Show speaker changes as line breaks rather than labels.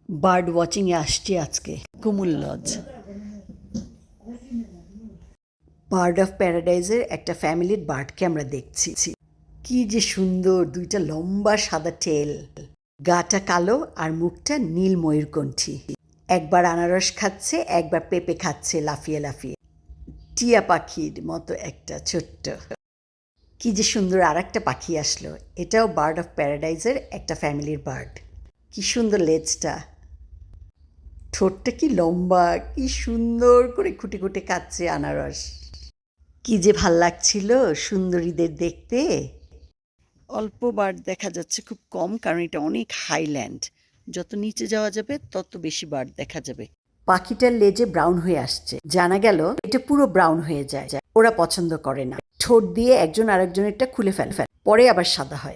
Bird ওয়াচিংয়ে আসছি আজকে কুমুল lodge. Bird of প্যারাডাইজের একটা ফ্যামিলির বার্ডকে আমরা দেখছি। কি যে সুন্দর, দুইটা লম্বা সাদা টেল, গাটা কালো আর মুখটা নীল ময়ূরকণ্ঠী। একবার আনারস খাচ্ছে, একবার পেঁপে খাচ্ছে লাফিয়ে লাফিয়ে। টিয়া পাখির মতো একটা ছোট্ট। কি যে সুন্দর আর একটা পাখি আসলো, এটাও বার্ড অফ প্যারাডাইজের একটা ফ্যামিলির বার্ড। কি সুন্দর লেজটা, ঠোঁটটা কি লম্বা, কি সুন্দর করে খুঁটে খুঁটে খাচ্ছে আনারস। কি যে ভাল লাগছিল সুন্দরীদের দেখতে। অল্প বার্ড দেখা যাচ্ছে, খুব কম, কারণ এটা অনেক হাইল্যান্ড। যত নিচে যাওয়া যাবে তত বেশি বার্ড দেখা যাবে। পাখিটার লেজে ব্রাউন হয়ে আসছে, জানা গেল এটা পুরো ব্রাউন হয়ে যায়। ওরা পছন্দ করে না, ঠোঁট দিয়ে একজন আরেকজনেরটা খুলে ফেলে, পরে আবার সাদা হয়।